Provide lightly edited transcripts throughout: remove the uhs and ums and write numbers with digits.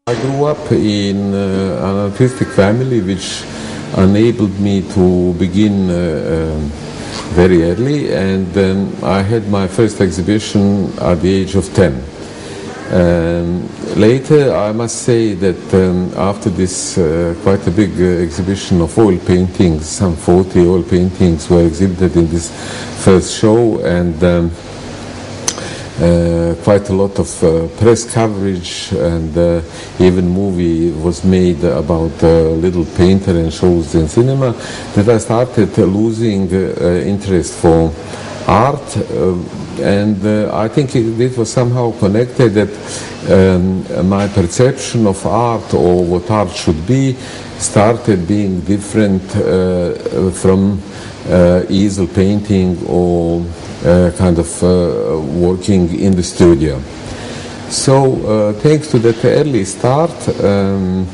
I grew up in an artistic family which enabled me to begin very early, and I had my first exhibition at the age of 10. Later, I must say that after this quite a big exhibition of oil paintings, some 40 oil paintings were exhibited in this first show, and quite a lot of press coverage, and even movie was made about little painter and shows in cinema, that I started losing interest for art, and I think it was somehow connected that my perception of art, or what art should be, started being different from easel painting or kind of working in the studio. So thanks to that early start and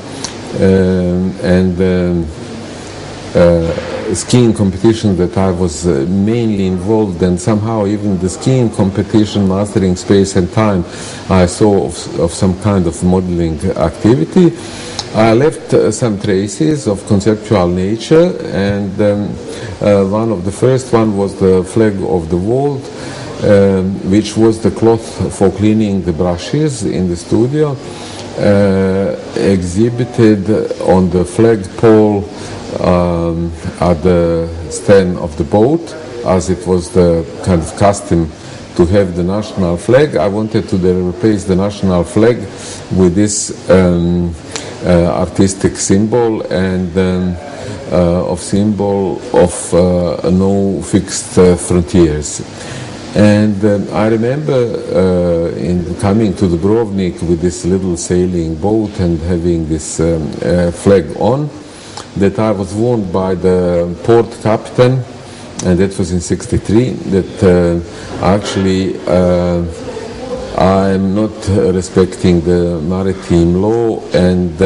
skiing competition that I was mainly involved, and somehow even the skiing competition, mastering space and time, I saw of some kind of modeling activity. I left some traces of conceptual nature, and one of the first one was the flag of the vault, which was the cloth for cleaning the brushes in the studio, exhibited on the flagpole at the stern of the boat, as it was the kind of custom to have the national flag. I wanted to replace the national flag with this artistic symbol, and of symbol of no fixed frontiers. And I remember in coming to Dubrovnik with this little sailing boat and having this flag on, that I was warned by the port captain, and that was in '63, that actually I'm not respecting the maritime law, and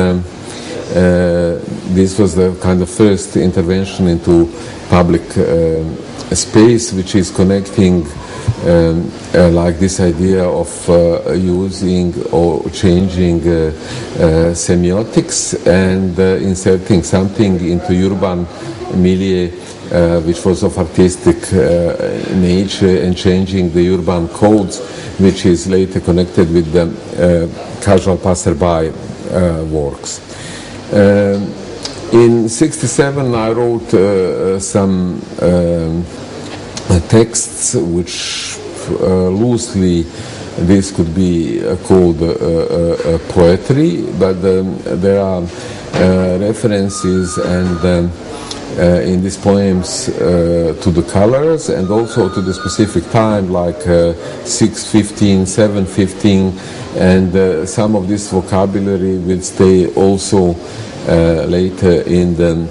this was the kind of first intervention into public space, which is connecting like this idea of using or changing semiotics and inserting something into urban milieu which was of artistic nature, and changing the urban codes, which is later connected with the casual passerby works. In '67 I wrote some texts which loosely this could be called poetry, but there are references and in these poems to the colors, and also to the specific time, like 6:15, 7:15, and some of this vocabulary will stay also later in the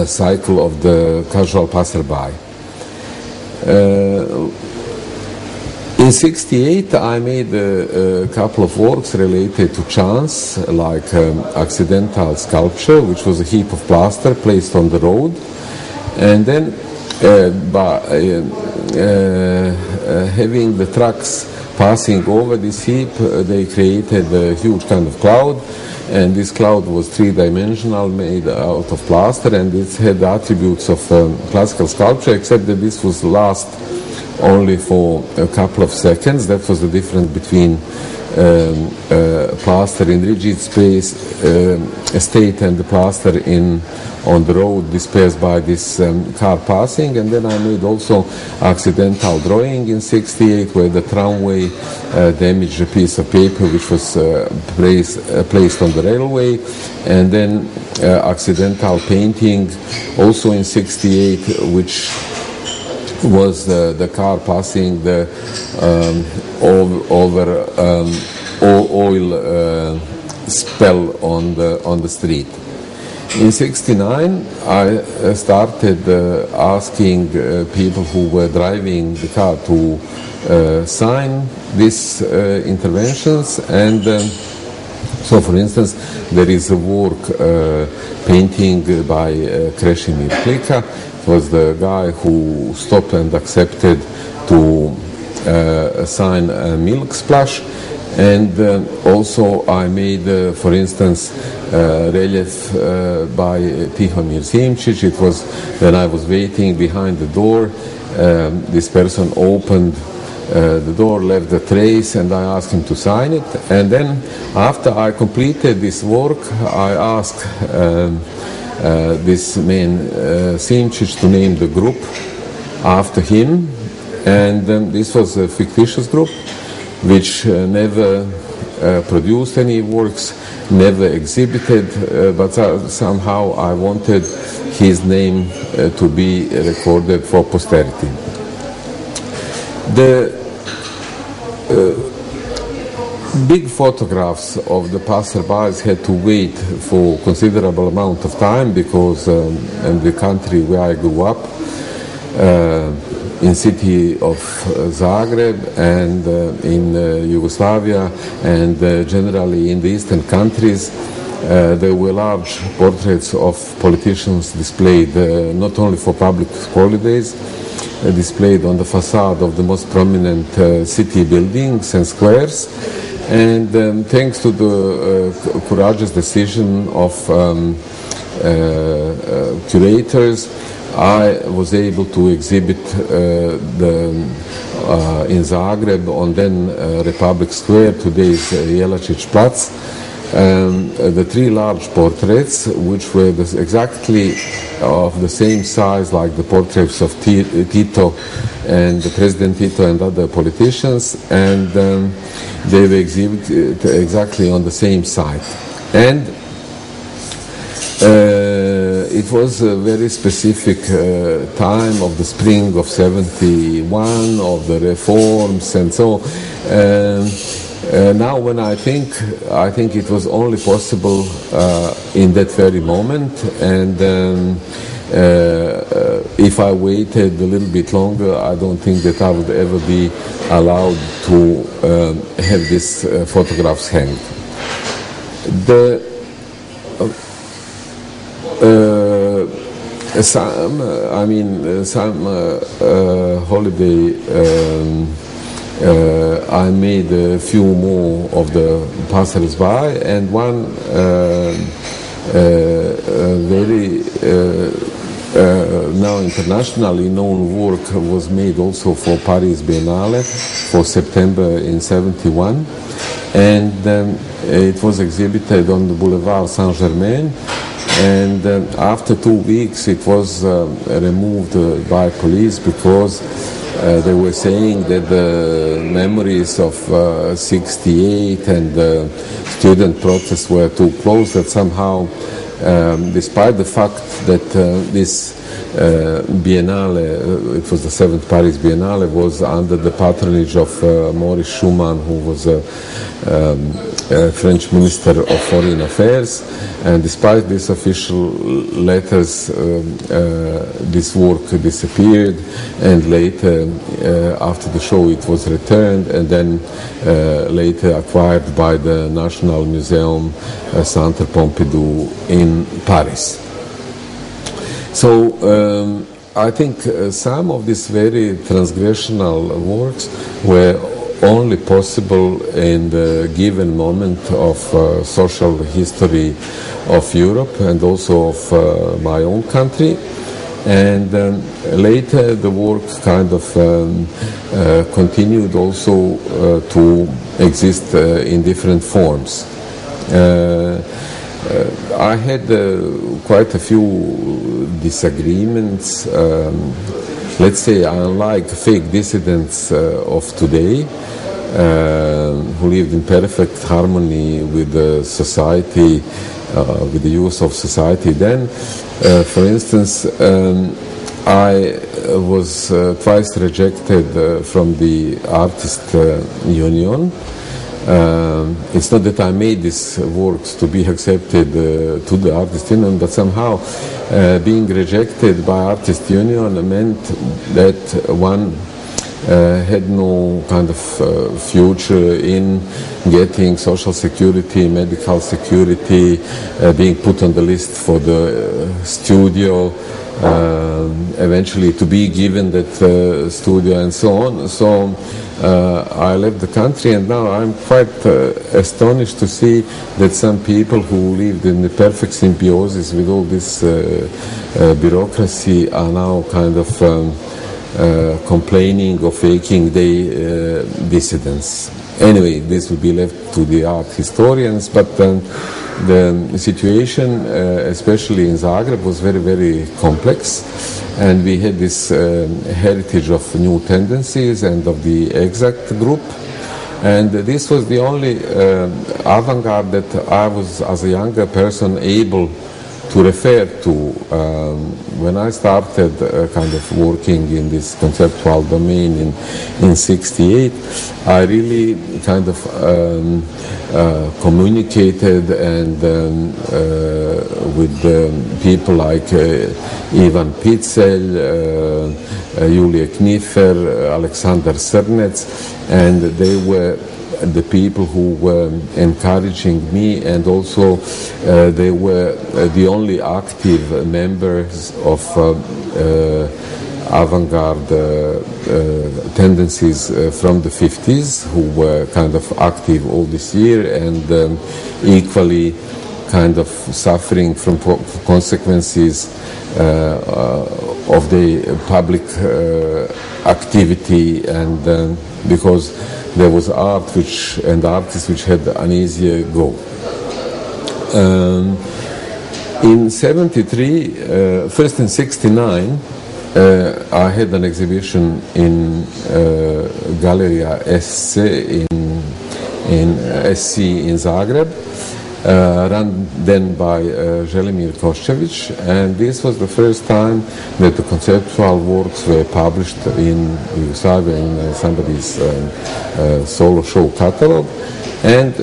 cycle of the casual passerby. In '68 I made a couple of works related to chance, like accidental sculpture, which was a heap of plaster placed on the road, and then by having the trucks passing over this heap, they created a huge kind of cloud, and this cloud was three-dimensional, made out of plaster, and it had attributes of classical sculpture, except that this was last only for a couple of seconds. That was the difference between plaster in rigid space state and the plaster on the road dispersed by this car passing. And then I made also accidental drawing in '68, where the tramway damaged a piece of paper which was placed on the railway, and then accidental painting also in '68, which was the car passing the over oil spell on the street. In '69 I started asking people who were driving the car to sign these interventions, and so for instance there is a work painting by Krešimir Klika. Was the guy who stopped and accepted to sign a milk splash, And also I made, for instance, relief by Tihomir Simčić. It was when I was waiting behind the door. This person opened the door, left the trace, and I asked him to sign it. And then after I completed this work, I asked this man Simčić to name the group after him. And this was a fictitious group which never produced any works, never exhibited, but somehow I wanted his name to be recorded for posterity. The big photographs of the passerbys had to wait for considerable amount of time because in the country where I grew up, in city of Zagreb and in Yugoslavia and generally in the eastern countries, there were large portraits of politicians displayed not only for public holidays, displayed on the facade of the most prominent city buildings and squares. And thanks to the courageous decision of curators, I was able to exhibit in Zagreb on then Republic Square, today's Jelačić Plac, the three large portraits which were exactly of the same size like the portraits of Tito and President Tito and other politicians, and they were exhibited exactly on the same site. And it was a very specific time of the spring of 71, of the reforms and so. Now when I think it was only possible in that very moment, and if I waited a little bit longer, I don't think that I would ever be allowed to have these photographs hanged. Some holiday I made a few more of the passers-by, and one very now internationally known work was made also for Paris Biennale for September in 71, and it was exhibited on the Boulevard Saint-Germain. And after 2 weeks it was removed by police because they were saying that the memories of 68 and the student protests were too close, that somehow, despite the fact that this Biennale, it was the 7th Paris Biennale, was under the patronage of Maurice Schumann, who was a French Minister of Foreign Affairs, and despite these official letters, this work disappeared, and later, after the show, it was returned, and then later acquired by the National Museum Centre Pompidou in Paris. So I think some of these very transgressional works were only possible in the given moment of social history of Europe and also of my own country. And later the work kind of continued also to exist in different forms. I had quite a few disagreements, let's say, unlike fake dissidents of today, who lived in perfect harmony with the society, with the use of society then. For instance, I was twice rejected from the artist union. It's not that I made these works to be accepted to the artist union, but somehow being rejected by artist union meant that one had no kind of future in getting social security, medical security, being put on the list for the studio, eventually to be given that studio and so on. So I left the country, and now I'm quite astonished to see that some people who lived in the perfect symbiosis with all this bureaucracy are now kind of complaining or faking their dissidence. Anyway, this will be left to the art historians, but the situation, especially in Zagreb, was very, very complex, and we had this heritage of new tendencies and of the exact group, and this was the only avant-garde that I was, as a younger person, able to refer to. When I started kind of working in this conceptual domain in 68, I really kind of communicated and with people like Ivan Pitzel, Julia Kniffer, Alexander Srnec, and they were the people who were encouraging me, and also they were the only active members of avant-garde tendencies from the 50s who were kind of active all this year and equally kind of suffering from consequences of the public activity, and because there was art and artists which had an easier go. In 73, first in 69, I had an exhibition in Galleria SC in Zagreb, run then by Želimir Koščević, and this was the first time that the conceptual works were published in Yugoslavia in somebody's solo show catalog, and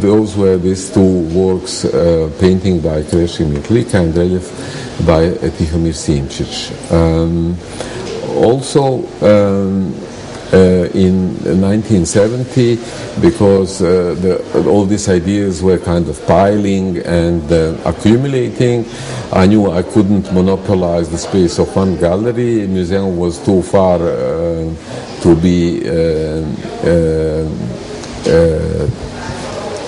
those were these two works, painting by Krešimir Klika and relief by Tihomir Simčić. Also in 1970, because all these ideas were kind of piling and accumulating, I knew I couldn't monopolize the space of one gallery. The museum was too far to be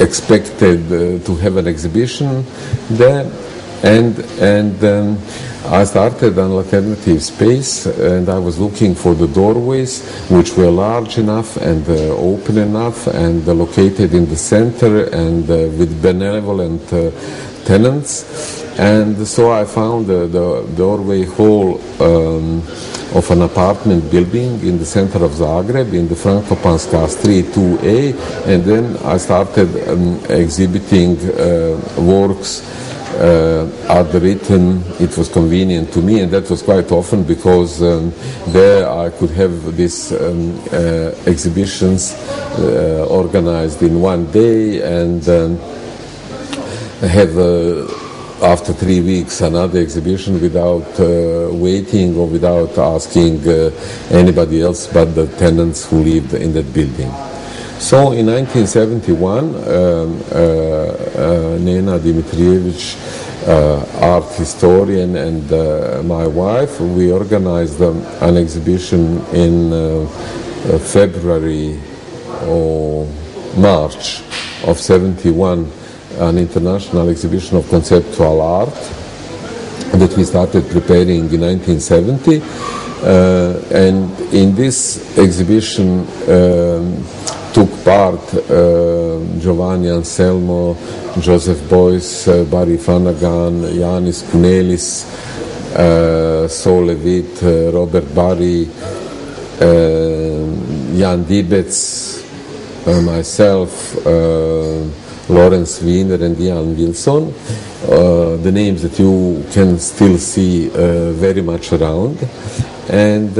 expected to have an exhibition there, and I started an alternative space, and I was looking for the doorways which were large enough and open enough and located in the center and with benevolent tenants. And so I found the doorway hall of an apartment building in the center of Zagreb, in the Frankopanska Street 2A, and then I started exhibiting works at the Rhythm. It was convenient to me, and that was quite often because there I could have these exhibitions organized in one day and have after 3 weeks another exhibition without waiting or without asking anybody else but the tenants who lived in that building. So in 1971, Nena Dimitrijević, art historian, and my wife, we organized an exhibition in February or March of 71, an international exhibition of conceptual art that we started preparing in 1970. And in this exhibition took part Giovanni Anselmo, Joseph Beuys, Barry Flanagan, Yanis Kunelis, Saul Levitt, Robert Barry, Jan Dibets, myself, Lawrence Wiener and Ian Wilson, the names that you can still see very much around. And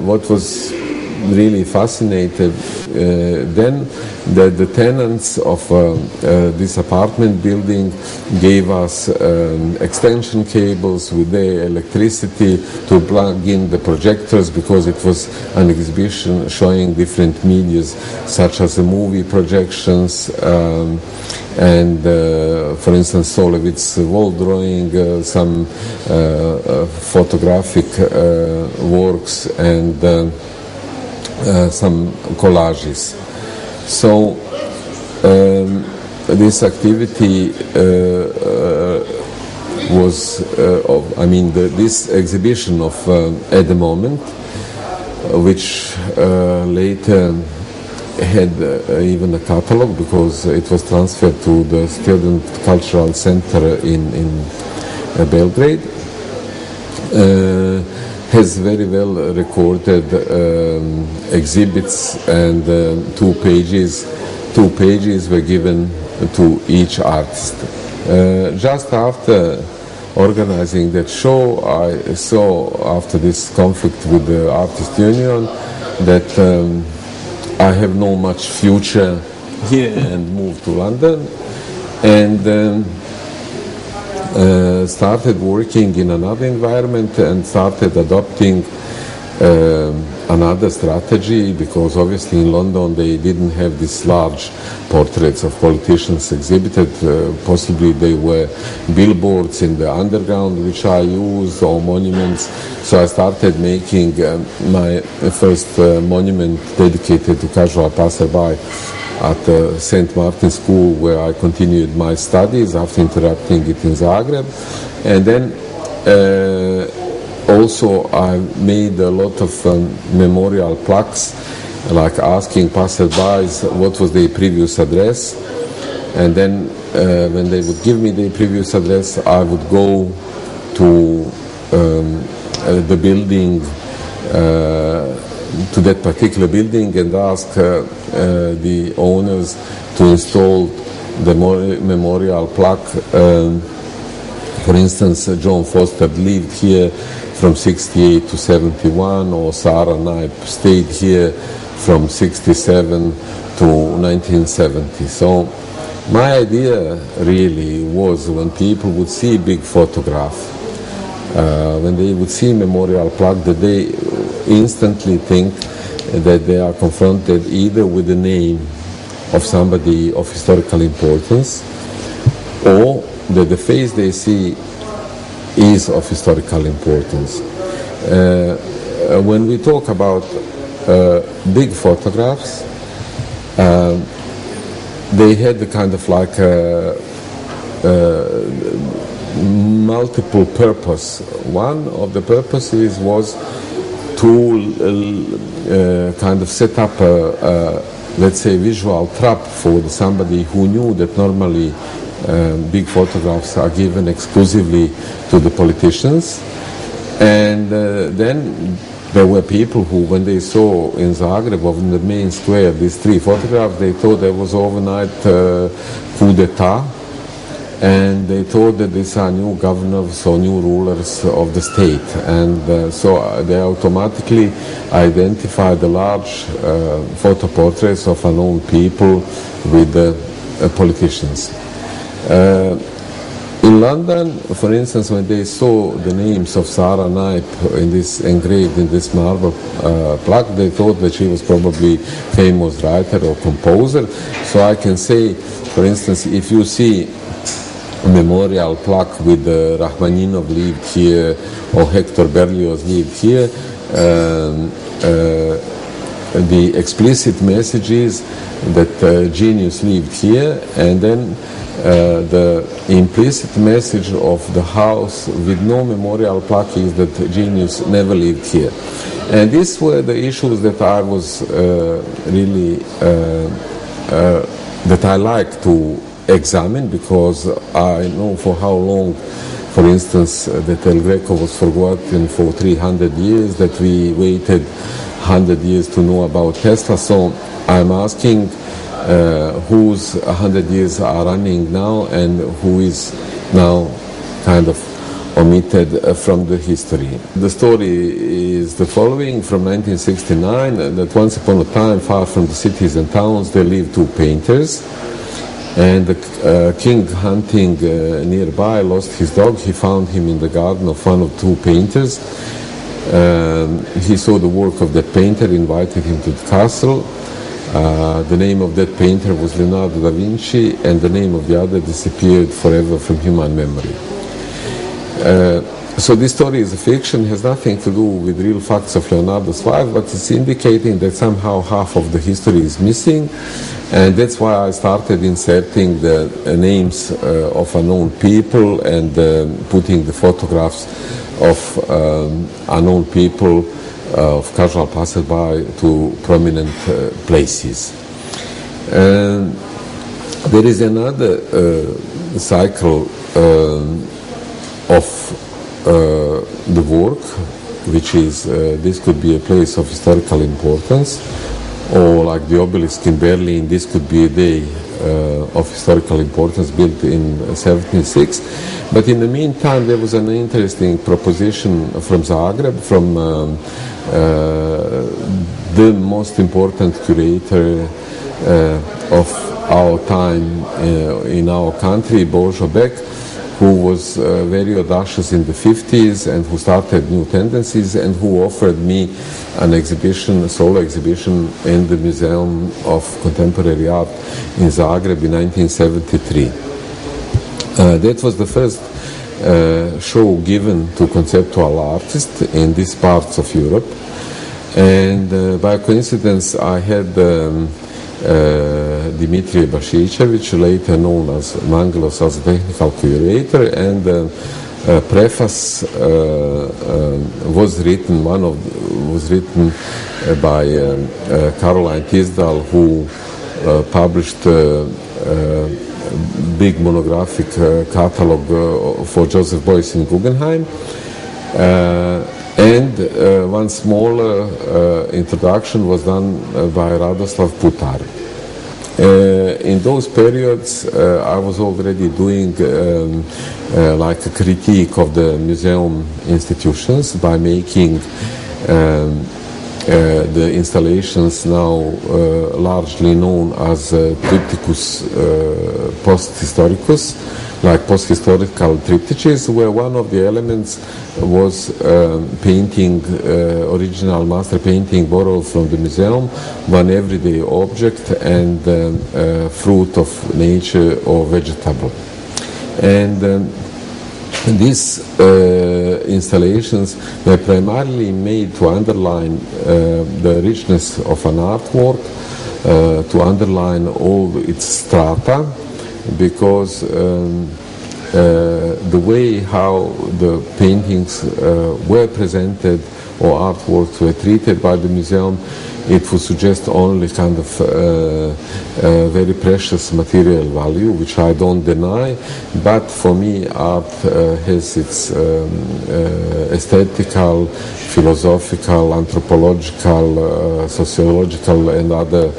what was really fascinated then that the tenants of this apartment building gave us extension cables with their electricity to plug in the projectors, because it was an exhibition showing different medias such as the movie projections and for instance Solewitz's wall drawing, some photographic works and some collages. So this activity was, this exhibition of at the moment, which later had even a catalog, because it was transferred to the Student Cultural Center in Belgrade, has very well recorded exhibits, and two pages were given to each artist. Just after organizing that show, I saw, after this conflict with the Artist Union, that I have no much future here and moved to London, and started working in another environment and started adopting another strategy, because obviously in London they didn't have these large portraits of politicians exhibited. Possibly they were billboards in the underground which I used, or monuments. So I started making my first monument dedicated to casual passerby at St. Martin's School, where I continued my studies after interrupting it in Zagreb. And then also I made a lot of memorial plaques, like asking passerbys what was their previous address. And then when they would give me their previous address, I would go to the building, to that particular building, and ask the owners to install the memorial plaque. For instance, John Foster lived here from 68 to 71, or Sarah Knipe stayed here from 67 to 1970. So my idea really was, when people would see a big photograph, when they would see memorial plaque, that they instantly think that they are confronted either with the name of somebody of historical importance, or that the face they see is of historical importance. When we talk about big photographs, they had the kind of like multiple purpose. One of the purposes was to kind of set up a let's say visual trap for somebody who knew that normally big photographs are given exclusively to the politicians. And then there were people who, when they saw in Zagreb, in the main square, these three photographs, they thought there was overnight coup d'etat, and they thought that these are new governors or new rulers of the state. And so they automatically identified the large photo portraits of unknown people with politicians. In London, for instance, when they saw the names of Sarah Knipe engraved in this marble plaque, they thought that she was probably famous writer or composer. So I can say, for instance, if you see a memorial plaque with Rachmaninov lived here or Hector Berlioz lived here, the explicit message is that genius lived here, and then the implicit message of the house with no memorial plaque is that genius never lived here. And these were the issues that I was really that I like to examine, because I know for how long, for instance, that El Greco was forgotten for 300 years, that we waited 100 years to know about Tesla. So I'm asking whose 100 years are running now, and who is now kind of omitted from the history. The story is the following: from 1969, that once upon a time, far from the cities and towns, there lived two painters. And the king hunting nearby lost his dog. He found him in the garden of one of two painters. He saw the work of that painter, invited him to the castle. The name of that painter was Leonardo da Vinci, and the name of the other disappeared forever from human memory. So this story is a fiction, has nothing to do with real facts of Leonardo's life, but it's indicating that somehow half of the history is missing, and that's why I started inserting the names of unknown people and putting the photographs of unknown people, of casual passerby, to prominent places. There is another cycle of the work, which is this could be a place of historical importance, or like the obelisk in Berlin, this could be a day of historical importance built in 1706. But in the meantime, there was an interesting proposition from Zagreb, from the most important curator of our time in our country, Božo Beck, who was very audacious in the 50s and who started new tendencies and who offered me an exhibition, a solo exhibition in the Museum of Contemporary Art in Zagreb in 1973. That was the first show given to conceptual artists in these parts of Europe, and by coincidence I had Dimitrijević, later known as Mangelos, as a technical curator, and preface was written by Caroline Tisdal, who published big monographic catalog for Joseph Beuys in Guggenheim, and one smaller introduction was done by Radoslav Putar. In those periods, I was already doing like a critique of the museum institutions by making the installations now largely known as triptychus post-historicus, like post-historical triptychs, where one of the elements was painting, original master painting borrowed from the museum, one everyday object and fruit of nature or vegetable. And these installations were primarily made to underline the richness of an artwork, to underline all its strata, because the way how the paintings were presented or artworks were treated by the museum, it would suggest only kind of very precious material value, which I don't deny, but for me art has its aesthetical, philosophical, anthropological, sociological and other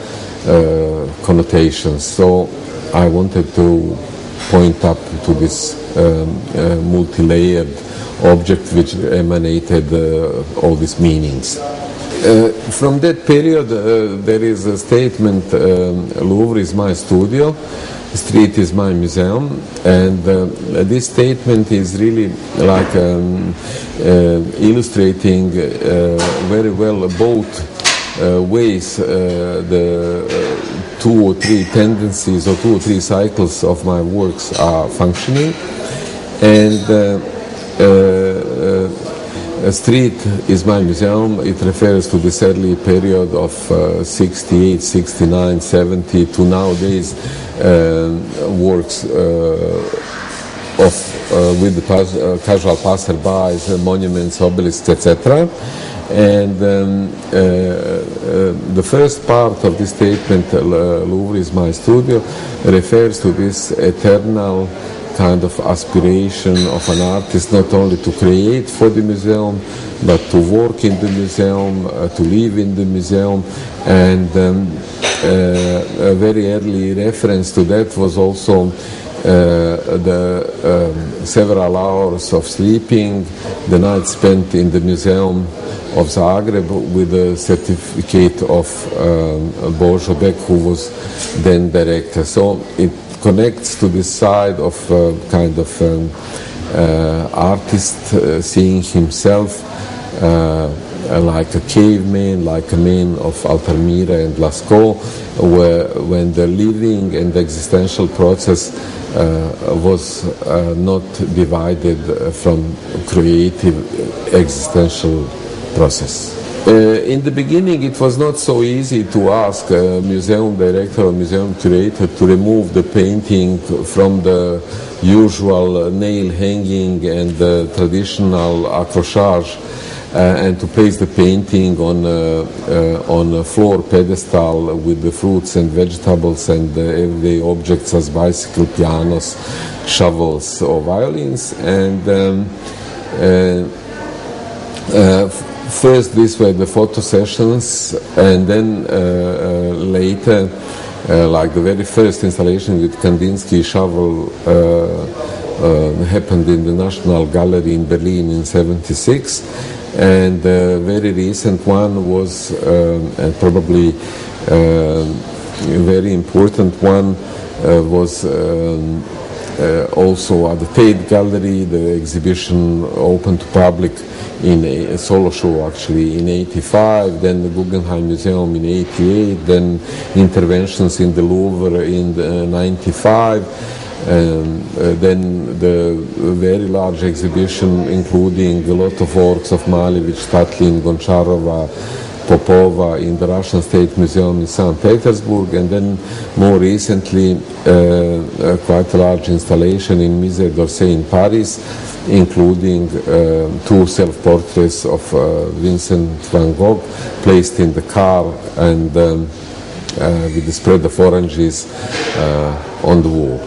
connotations. So I wanted to point up to this multi-layered object which emanated all these meanings. From that period, there is a statement, Louvre is my studio, street is my museum, and this statement is really like illustrating very well both ways the 2 or 3 tendencies or 2 or 3 cycles of my works are functioning. And a street is my museum. It refers to this early period of 68, 69, 70 to nowadays works with the casual passerbys, monuments, obelisks, etc. And the first part of this statement, Louvre is my studio, refers to this eternal kind of aspiration of an artist not only to create for the museum, but to work in the museum, to live in the museum. And a very early reference to that was also several hours of sleeping, the night spent in the Museum of Zagreb with a certificate of Božo Beck, who was then director. So it connects to this side of kind of artist seeing himself like a caveman, like a man of Altamira and Lascaux, where when the living and existential process was not divided from creative existential process. In the beginning, it was not so easy to ask a museum director or museum curator to remove the painting from the usual nail hanging and the traditional accrochage and to place the painting on a floor pedestal with the fruits and vegetables and everyday objects as bicycle, pianos, shovels or violins. And first these were the photo sessions, and then later, like the very first installation with Kandinsky shovel happened in the National Gallery in Berlin in '76. And the very recent one was, and probably a very important one, was also at the Tate Gallery. The exhibition opened to public in a solo show actually in '85, then the Guggenheim Museum in '88, then interventions in the Louvre in '95. Then the very large exhibition including a lot of works of Malevich, Tatlin, Goncharova, Popova in the Russian State Museum in St. Petersburg, and then more recently quite a large installation in Musée d'Orsay in Paris, including two self-portraits of Vincent van Gogh placed in the car and with the spread of oranges on the wall.